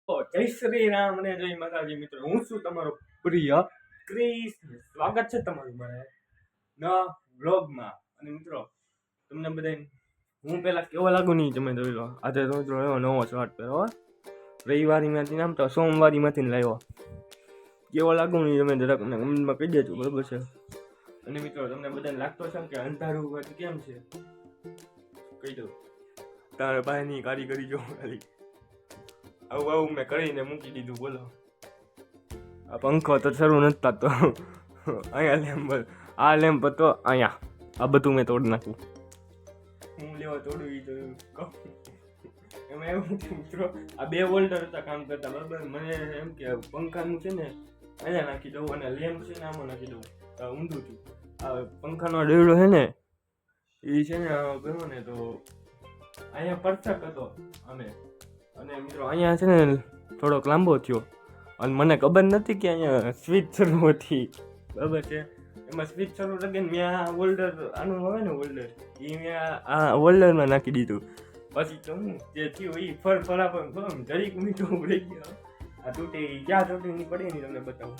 જય શ્રી રામ અને જય માતાજી મિત્રો, હું છું તમારો પ્રિય ક્રિસ. સ્વાગત છે તમારું મારા નવા વ્લોગમાં. અને મિત્રો તમને બધા હું પેલા કેવો લાગુ નહીં તમે જોઈ લો. આજે તો મિત્રો એવો નવો શર્ટ પહેરો, રવિવારીમાંથી નામ તો સોમવારીમાંથી લાવ્યો. કેવો લાગુ નહીં તમે જરાક મને કમેન્ટમાં કહી દેજો, બરોબર છે? અને મિત્રો તમને બધાને લાગતો છે કે અંધારું કેમ છે, કહી દઉં. તારે બહારની કારીગરી જો ખાલી આવું મેં કરીને મૂકી દીધું. બોલો, આ પંખો તો શરૂ નથી થતો. અહીંયા લેમ્પ, આ લેમ્પ હતો અહીંયા, આ બધું મેં તોડી નાખ્યું. હું લેવા તોડું એ તો કહું. એમાં એવું કે મિત્રો આ 2 વોલ્ટર હતા કામ કરતા, બરાબર. મને એમ કે પંખાનું છે ને અહીંયા નાખી દઉં અને લેમ્પ છે ને આમાં નાખી દઉં. ઊંધું થયું. આ પંખાનો ડેડો છે ને એ છે ને કહ્યું ને તો અહીંયા પરફેક્ટ હતો અમે. અને મિત્રો અહીંયા છે ને થોડોક લાંબો થયો અને મને ખબર નથી કે અહીંયા સ્વિચ શરૂ હતી, બરાબર છે? એમાં સ્વિચ શરૂ લગે ને મેં આ હોલ્ડર, આનું આવે ને હોલ્ડર, એ મેં આ હોલ્ડરમાં નાખી દીધું. પછી તો હું જે થયું એ ફરા પણ જરીક મીઠું રહી ગયો. આ તૂટે ક્યાં તૂટે નહીં પડે નહીં, તમને બતાવું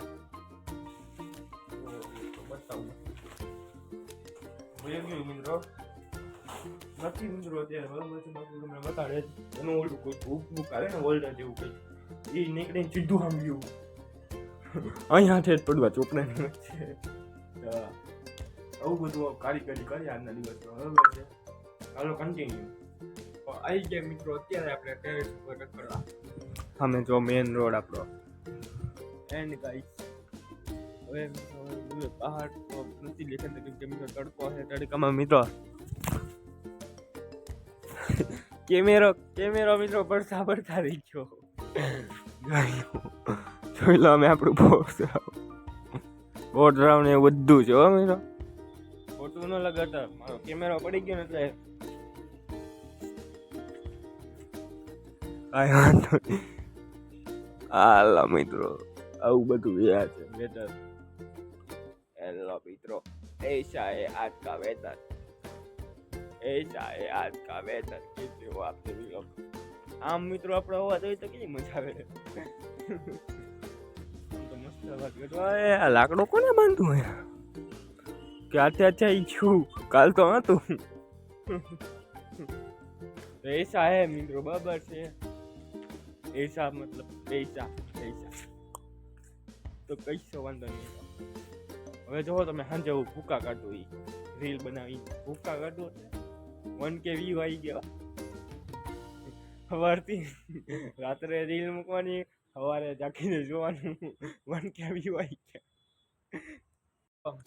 મિત્રો નથી મિત્રો અત્યારે, બરાબર છે? બાપુ તમને બતાડે એનું ઓલું કોઈ ભૂક આવે ને હોલ્ડર જેવું કંઈ, એ નીકળીને સીધું સાંભળ્યું અહીંયાથી જ પડવા ચોપડાની વચ્ચે. આવું બધું કારીગરી કરી આજના દિવસમાં, બરાબર છે? હાલો કન્ટિન્યુ. આવી ગયા મિત્રો અત્યારે આપણે ટેરેસ ઉપર રખડવા. સામે જો મેઇન રોડ આપણો એન્ડ ગાઈસ. હવે બહાર તો નથી દેખાતો કે મિત્રો તડકો છે. તડકામાં મિત્રો કેમેરો મિત્રો પડતા રહી ગયો. જોઈ લો, અમે આપણું બોટ રાવ ને એવું બધું છે હો મિત્રો. ફોટો ન લગાડતા, મારો કેમેરો પડી ગયો ને એટલે કાંઈ વાંધો નહીં. હાલો મિત્રો, આવું બધું યાદ છે વેધર. હેલો મિત્રો, ऐसा है आज का वेदर, ऐसा है आज का वेदर. कैसे हो आप सभी लोग? આમ મિત્રો આપણો અવાજ હોય તો કેટલી મજા આવે. તો મસ્ત અવાજ કરતો. આ લાકડો કોને બાંધવું હોય કે આથે ઈ છું કાલ તો હતું. ऐसा है મિત્રો, બરાબર છે? ऐसा મતલબ ऐसा તો કઈસો વાંધો નહીં. હવે જો તમે સાંજે હું ભૂકા કાઢું, એ રીલ બનાવી ભૂકા કાઢું એટલે 1K વ્યૂ આવી ગયા. સવારથી રાત્રે રીલ મૂકવાની, સવારે જાગીને જોવાનું, 1K વ્યૂ આવી ગયા.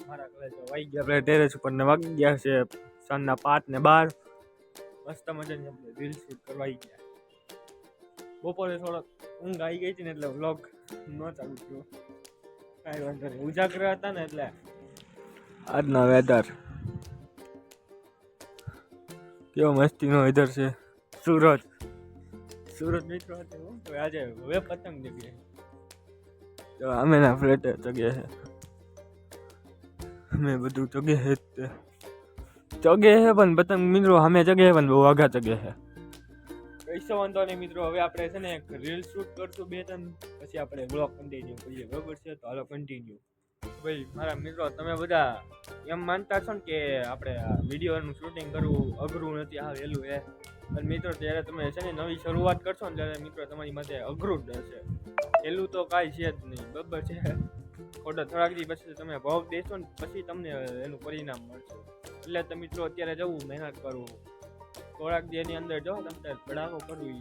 મારા કલે તો વાઈ ગયા આપણે ટેરેસ ઉપર ને વાગી ગયા છે સાંજના 5:12. મસ્ત મજાની આપણે રીલ શૂટ કરવા આવી ગયા. બપોરે થોડોક ઊંઘ આવી ગઈ હતી ને એટલે વ્લોગ ન ચાલુ થયો. કાંઈ વાંધો નહીં, ઉજાગર હતા ને એટલે. આજનો વેધર કેવો મસ્તીનો વેધર છે. સુરત મિત્રો હતો આજે. હવે પતંગ જગ્યાએ તો અમે ના ફ્લેટે જગ્યા છે, અમે બધું જગ્યા છે પણ પતંગ મિત્રો અમે જગ્યા પણ બહુ આગા જગ્યા છે. કઈસો વાંધો નહીં મિત્રો. હવે આપણે છે ને એક રીલ શૂટ કરશું 2-3, પછી આપણે બ્લોગ કન્ટિન્યુ કરીએ, બરાબર છે? તો હાલો કન્ટિન્યુ. ભાઈ મારા મિત્રો, તમે બધા એમ માનતા છો ને કે આપણે આ વિડીયોનું શૂટિંગ કરવું અઘરું નથી, આ વહેલું છે. પણ મિત્રો ત્યારે તમે છે ને નવી શરૂઆત કરશો ને ત્યારે મિત્રો તમારી માટે અઘરું જ હશે. પહેલું તો કાંઈ છે જ નહીં, બરાબર છે? થોડાક દી પછી તમે ભાવ દેશો ને પછી તમને એનું પરિણામ મળશે. એટલે તો મિત્રો અત્યારે જવું, મહેનત કરવું, થોડાક દી એની અંદર જો તમને બળાવો કરવું.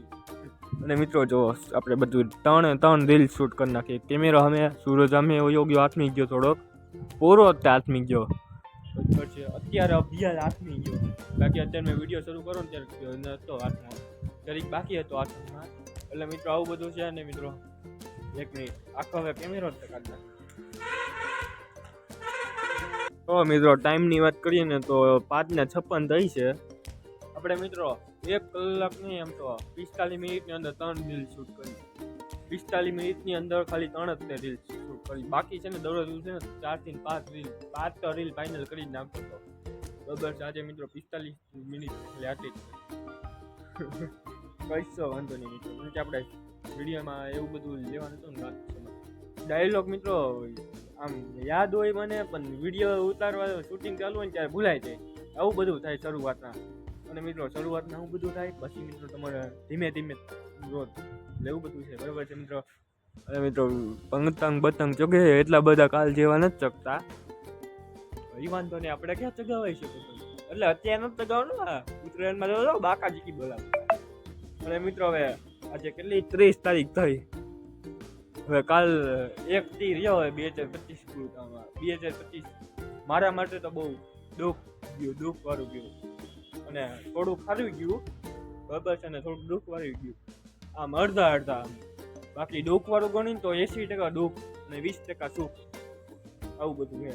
અને મિત્રો જો આપણે બધું 3 રીલ શૂટ કરી નાખીએ. કેમેરો અમે સૂરજ અમે યોગ્ય હાથમી ગયો, થોડોક પૂરો હાથમી ગયો. બરાબર છે? અત્યારે અભ્યાસ હાથમી ગયો. બાકી અત્યારે મેં વિડીયો શરૂ કરો ને ત્યારે નહોતો હાથમાં, જરીક બાકી હતો હાથમાં. એટલે મિત્રો આવું બધું છે. ને મિત્રો 1 મિનિટ આખો હવે કેમેરો જ કાઢી નાખે. તો મિત્રો ટાઈમની વાત કરીએ ને તો 5:56 થઈ છે. આપણે મિત્રો 1 કલાક નહીં, એમ તો 45 મિનિટની અંદર 3 રીલ શૂટ કરી. 45 મિનિટની અંદર ખાલી 3 જ રીલ શૂટ કરી. બાકી છે ને દરરોજ છે ને 4 થી 5 રીલ, 5 તો રીલ ફાઇનલ કરી નાખતો હતો, બરાબર છે? આજે મિત્રો 45 મિનિટ એટલે આટલી જ કઈસો વાંધો નહીં મિત્રો. કે આપણે વિડીયોમાં એવું બધું લેવાનું હતું ને વાત ડાયલોગ મિત્રો આમ યાદ હોય મને, પણ વિડીયો ઉતારવા શૂટિંગ ચાલુ હોય ને ત્યારે ભૂલાઈ જાય. આવું બધું થાય શરૂઆતના. અને મિત્રો શરૂઆતમાં આવું બધું થાય, પછી મિત્રો તમારે ધીમે ધીમે ગ્રોથ એવું બધું છે, બરાબર છે મિત્રો. અને મિત્રો પતંગ ચગે એટલા બધા કાલ જેવા નથી ચગતા, એ વાંધો નહીં, આપણે ક્યાં ચગાવાય છે પતંગ, એટલે અત્યારે નથી ચગાવવાનું. હા, ઉત્તરાયણમાં જો બાકા જીકી બોલાવે. અને મિત્રો હવે આજે કેટલી 30 તારીખ થઈ, હવે કાલ 1 થી રહ્યો હોય 2025 પૂરું થવામાં. 2025 મારા માટે તો બહુ દુઃખ વાળું ગયું, અને થોડું સારું ગયું, બરાબર છે, ને થોડુંક દુઃખ વાળું ગયું, આમ અડધા. બાકી દુઃખ વાળું ગણીને તો 80% દુઃખ અને 20% સુખ, આવું બધું છે.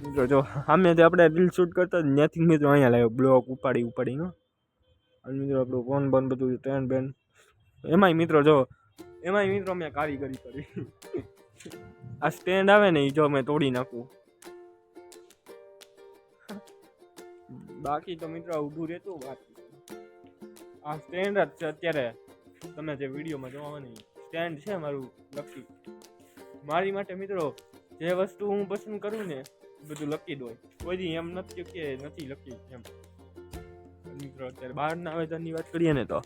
મિત્રો જો સામે આપણે રીલ શૂટ કરતા ત્યાંથી મિત્રો અહીંયા લાવ્યો બ્લોક ઉપાડીને. અને મિત્રો આપણું ફોન બંધ બધું સ્ટેન્ડ બેન, એમાંય મિત્રો મેં કારીગરી કરી. આ સ્ટેન્ડ આવે ને એ જો મેં તોડી નાખું. બાકી તો મિત્રો ઊભું રહેતું. બાકી આ સ્ટેન્ડ જ છે અત્યારે તમે જે વિડીયોમાં જોવાની સ્ટેન્ડ છે મારું લકી. મારી માટે મિત્રો જે વસ્તુ હું પસંદ કરું ને બધું લકી દો, કોઈ દી એમ નથી કે નથી લકી એમ. મિત્રો અત્યારે બહારના વેધરની વાત કરીએ ને તો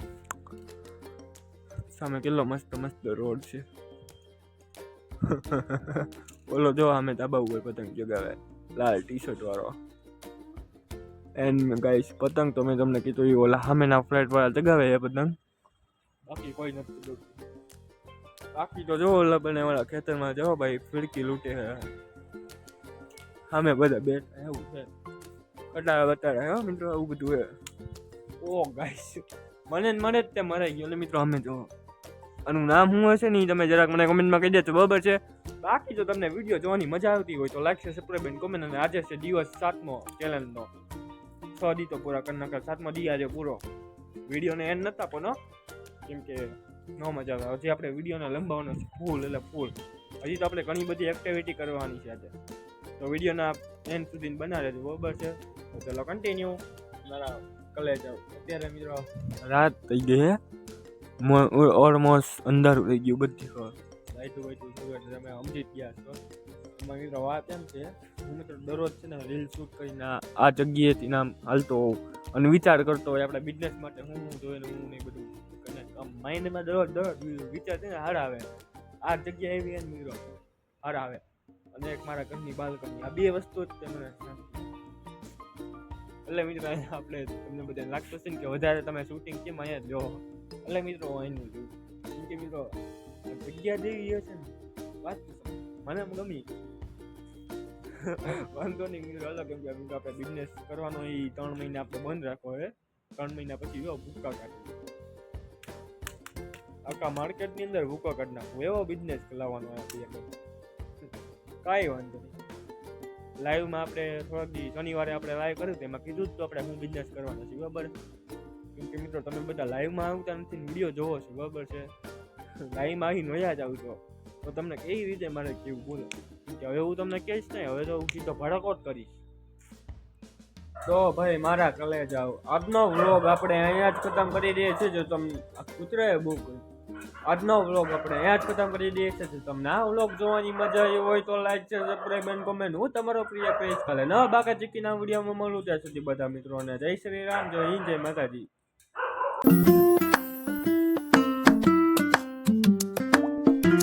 સામે કેટલો મસ્ત રોડ છે. બોલો જો અમે ધાબા ઉપર પતંગ ચગાવે લાલ ટી-શર્ટ વાળો. એન્ડ ગાઈસ પતંગ તો મેં તમને કીધું એ ઓલા સામેના ફ્લેટ વાળા ચગાવે એ પતંગ, બાકી કોઈ નથી. બાકી તો જો ઓલા બને વાળા ખેતરમાં જાઓ ભાઈ ફિરકી લૂંટે છે, સામે બધા બેઠા એવું છે, કટારા બટારા હે મિત્રો, આવું બધું છે. ઓ ગાઈસ મને જ તે મરાઈ ગયો. એટલે મિત્રો અમે જો આનું નામ શું હશે ને તમે જરાક મને કમેન્ટમાં કહી દેજો, બરાબર છે. બાકી જો તમને વિડીયો જોવાની મજા આવતી હોય તો લાઈક છે, સબસ્ક્રાઇબ અને કોમેન્ટ. અને આજે છે દિવસ 7મો ચેલેન્જનો, 6 દી તો પૂરા કરી નાખ્યા, 7મો દી આજે પૂરો. વિડીયોને એન્ડ નથી આપવાનો કેમ કે ન મજા આવે. હજી આપણે વિડીયોને લંબાવવાનો છે ફૂલ, એટલે ફૂલ. હજી તો આપણે ઘણી બધી એક્ટિવિટી કરવાની છે આજે, તો વિડીયોના એન્ડ સુધી બના રહેજો, બરાબર છે. તો ચલો કન્ટિન્યુ મારા કલે જાઓ. અત્યારે મિત્રો રાત થઈ ગઈ છે, ઓલમોસ્ટ અંધારું થઈ ગયું, બધી લાઈટું તમે સમજી ગયા છો. એમાં મિત્રો વાત એમ છે, હું મિત્રો દરરોજ છે ને રીલ શૂટ કરીને આ જગ્યાએથી નામ હાલતો હોઉં અને વિચાર કરતો હોય આપણે બિઝનેસ માટે હું જોઈને હું નહીં બધું માઇન્ડમાં દરરોજ વિચાર છે ને હાર આવે. આ જગ્યા એવી એને મિત્રો હાર આવે, અને એક મારા ઘરની બાલ્કની, આ બે વસ્તુ જ તે મને એટલે મિત્રો આપણે તમને બધાને લાગતું છે ને કે વધારે તમે શૂટિંગ કેમ અહીંયા જ જોવો, એટલે મિત્રો અહીંનું જોવું કેમ કે મિત્રો જગ્યા જેવી છે ને વાત મને ગમી. વાંધો નહીં મિત્રો, અલગ કેમ કે મિત્રો આપણે બિઝનેસ કરવાનો એ 3 મહિના આપણે બંધ રાખવો હોય, 3 મહિના પછી એવો ભૂકા કાઢવો, આખા માર્કેટની અંદર ભૂકો કાઢી નાખવો, એવો બિઝનેસ લાવવાનો આપણે. કાંઈ વાંધો નહીં. લાઈવમાં આપણે થોડાક દી શનિવારે આપણે લાઈવ કર્યું તો એમાં કીધું જ તો આપણે હું બિઝનેસ કરવાનો છે, બરાબર. કેમ કે મિત્રો તમે બધા લાઈવમાં આવતા નથી, વિડીયો જોવો છો, બરાબર છે. લાઈવમાં આવી નોયા જ આવજો તો તમને કેવી રીતે મારે કેવું બોલો, કે હવે હું તમને કહીશ નહીં, હવે તો હું સીધો ભડકો જ કરીશ. તો ભાઈ મારા કલે જાઓ, આજનો વ્લોગ આપણે અહીંયા જ ખતમ કરી દઈએ છીએ. જો તમને કૂતરાએ બહુ કર્યું, આજનો વ્લોગ આપણે અહીંયા જ ખતમ કરી દઈએ છીએ. જો તમને આ વ્લોગ જોવાની મજા આવી હોય તો લાઈક છે, સબસ્ક્રાઇબ અને કોમેન્ટ. હું તમારો પ્રિય ક્રિશ કાલે ન બાકા ચીકીના વિડીયોમાં મળું ત્યાં સુધી બધા મિત્રોને જય શ્રી રામ, જય હિન્દ, જય માતાજી.